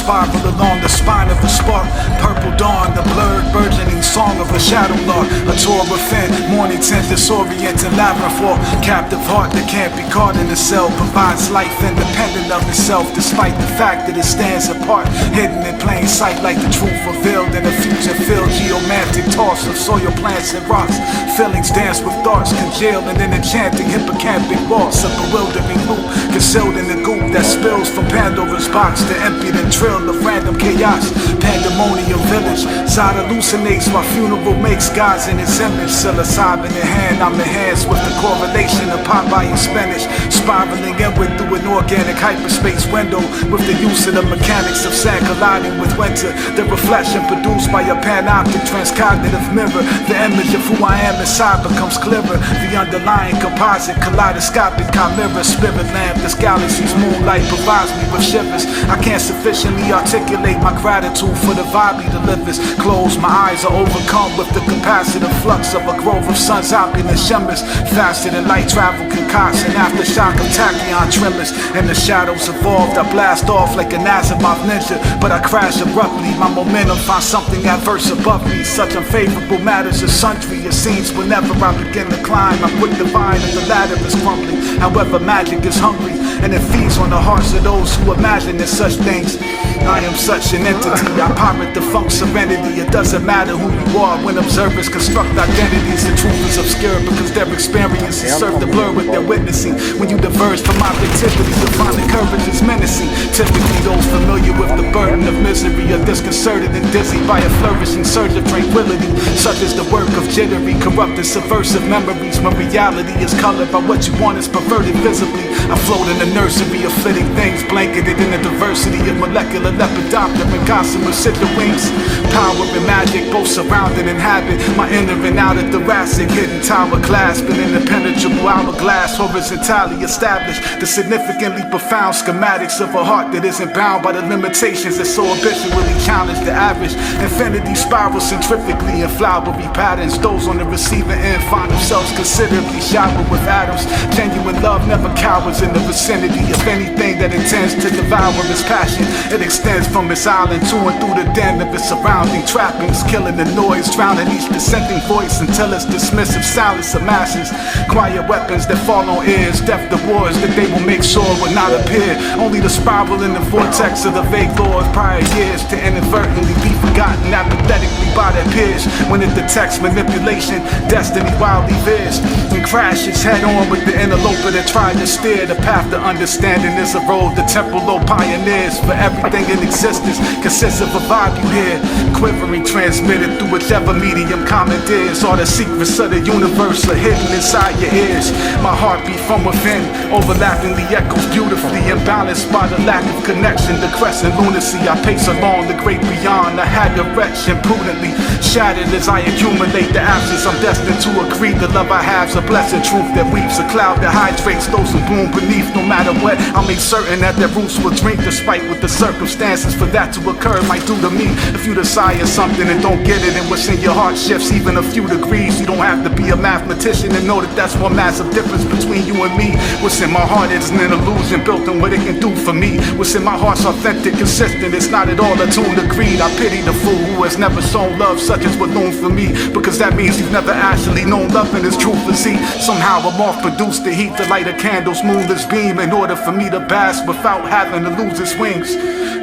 spiral along the spine of a spark. Purple dawn, the blurred burgeoning song of a shadow lark. A tour within, morning tint, disorienting labyrinth walk. Captive heart that can't be caught in a cell, provides life independent of itself, despite the fact that it stands apart, hidden in plain sight like the truth revealed in a future-filled geomantic toss of soil, plants and rocks. Feelings dance with thoughts, congealed in an enchanting hippocampic waltz. A bewildering loop, concealed in the goop that spills from Pandora's box. The impudent trill of random chaos, pandemonium village. Side hallucinates while funeral makes gods in its image. Psilocybin in hand, I'm enhanced with the correlation of Popeye and spinach. Spiraling inward through an organic hyperspace window, with the use of the mechanics of sand colliding with winter. The reflection produced by a panoptic transcognitive mirror. The image of who I am inside becomes clearer. The underlying composite kaleidoscopic chimera spirit lamp. This galaxy's moonlight provides me with shivers. I can't sufficiently articulate my gratitude for the vibe he delivers. Close, my eyes are overcome with the capacitive flux of a grove of sun's opulent shimmers. Faster than light travel concocts an aftershock of tachyon tremors. And the shadows evolved, I blast off like a Asimov ninja, but I crash abruptly. My momentum finds something adverse above me. Such unfavorable matters are sundry. It seems whenever I begin to climb, I'm quick to find that the ladder is crumbling. However, magic is hungry, and it feeds on the hearts of those who imagine in such things. I am such an entity, I pirate the funk serenity. It doesn't matter who you are when observers construct identities. The truth is obscure because their experiences serve to blur with their witnessing. When you diverge from objectivity, you find the courage is menacing. Typically those familiar with the burden of misery are disconcerted and dizzy by a flourishing surge of tranquility, such as the work of jittery, corrupted, subversive memories. When reality is colored by what you want is perverted visibly. I float in the nursery of flitting things, blanketed in the diversity of molecular lepidopter and gossamer citrus wings. Power and magic both surround and inhabit my inner and outer thoracic, hidden tower clasping in impenetrable hourglass, horizontally established the significantly profound schematics of a heart that isn't bound by the limitations that so habitually challenge the average. Infinity spirals centrifugally in flowery patterns. Those on the receiving end find themselves considerably showered with atoms. Genuine love never cowers in the vicinity of anything that intends to devour its passion. It extends from its island to and through the den of its surrounding trappings, killing the noise, drowning each dissenting voice until its dismissive silence amasses. Quiet weapons that fall on ears, deaf to wars that they will make sure will not appear. Only the spiral in the vortex of the vague lore of prior years to inadvertently be forgotten apathetically by their peers. When it detects manipulation, destiny wildly veers and crashes head on with the interloper that tried to steer. The path to understanding is a road the temporal pioneers. For everything in existence consists of a vibe you hear, quivering, transmitted through whichever medium commandeers. All the secrets of the universe are hidden inside your ears. My heartbeat from within overlappingly echoes beautifully, imbalanced by the lack of connection. The crescent lunacy, I pace along the great beyond. I had to wretch imprudently, shattered as I accumulate the absence. I'm destined to agree the love I have's a blessed truth that weaves a cloud that hydrates those who bloom beneath. No matter what, I'll make certain that their roots will drink, despite what the circumstances for that to occur might do to me. If you desire something and don't get it, and what's in your heart shifts even a few degrees, you don't have to be a mathematician to know that that's one massive difference between you and me. What's in my heart isn't an illusion built on what it can do for me. What's in my heart's authentic, consistent, it's not at all attuned to greed. I pity the fool who has never shown love such as what looms for me, because that means you've never actually known love in its true physique. Somehow a moth produced the heat to light a candle's moonless beam in order for me to bask without having to lose its wings.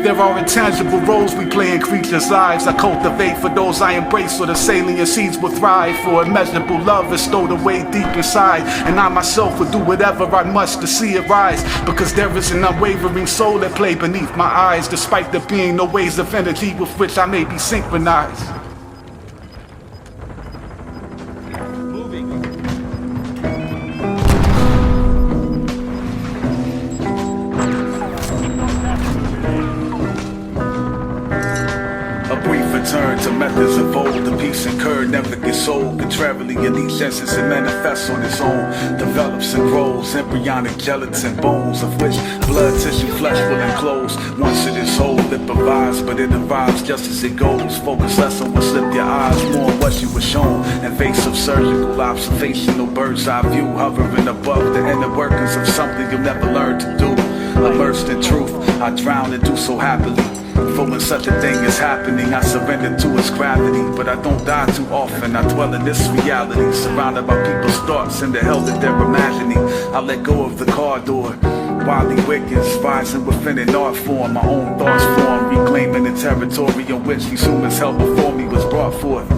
There are intangible roles we play in creatures' lives. I cultivate for those I embrace, so the salient seeds will thrive. For immeasurable love is stowed away deep inside, and I myself will do whatever I must to see it rise, because there is an unwavering soul at play beneath my eyes, despite there being no ways of energy with which I may be synchronized. Return to methods of old. The peace incurred never gets sold. Contrarily, in each instance it manifests on its own, develops and grows. Embryonic gelatin bones of which blood tissue flesh will enclose. Once it is whole, it provides, but it arrives just as it goes. Focus less on what slipped your eyes, more on what you were shown. Invasive surgical observational bird's eye view, hovering above the inner workings of something you'll never learn to do. Immersed in truth, I drown and do so happily. For when such a thing is happening, I surrender to its gravity. But I don't die too often, I dwell in this reality, surrounded by people's thoughts and the hell that they're imagining. I let go of the car door. Wildly wicked, rising within an art form. My own thoughts form, reclaiming the territory on which these humans held before me was brought forth.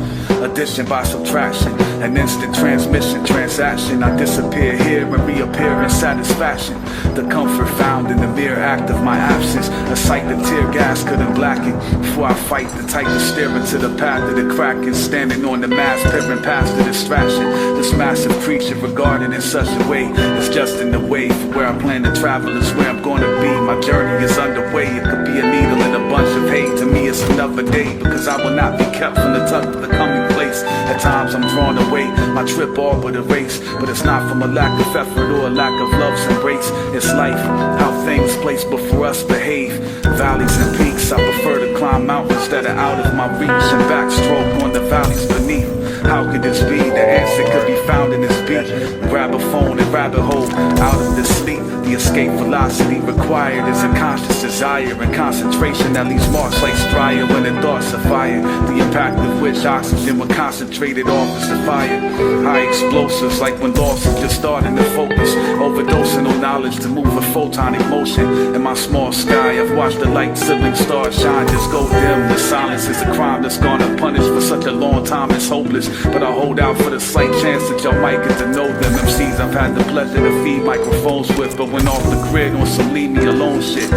Addition by subtraction, an instant transmission, transaction. I disappear here and reappear in satisfaction. The comfort found in the mere act of my absence, a sight that tear gas couldn't blacken. Before I fight the type to steer into the path of the kraken, standing on the mast, peering past the distraction. This massive creature regarded in such a way, it's just in the way for where I plan to travel, is where I'm gonna be. My journey is underway. It could be a needle in a bunch of hay. To me it's another day, because I will not be kept from the tug of the coming place. At times I'm drawn away, my trip all but a race. But it's not from a lack of effort or a lack of love's embrace. It's life, how things placed before us behave. Valleys and peaks, I prefer to climb mountains that are out of my reach, and backstroke on the valleys beneath. How could this be? The answer could be found in this beat. Grab a phone and rabbit hole out of this sleep. The escape velocity required is a conscious desire and concentration that leaves marks like striae when the thoughts are fired. The impact of which oxygen when concentrated off is the fire. High explosives like when lost is just starting to focus. Overdosing on knowledge to move with photonic motion. In my small sky I've watched the light ceiling stars shine just go dim. The silence is a crime that's gone unpunished for such a long time, it's hopeless. But I hold out for the slight chance that y'all might get to know them. MCs I've had the pleasure to feed microphones with, but went off the grid on some leave me alone shit.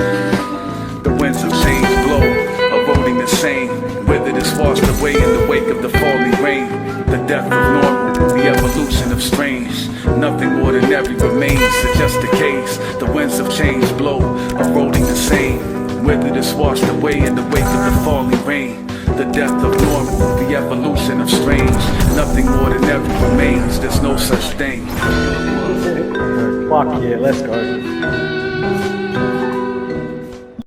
The winds of change blow, eroding the same. Withered is washed away in the wake of the falling rain. The death of normal, the evolution of strange. Nothing ordinary remains, it's just a case. The winds of change blow, eroding the same. Withered is washed away in the wake of the falling rain. The death of normal, the evolution of strange. Nothing ordinary remains, there's no such thing. Fuck yeah, let's go.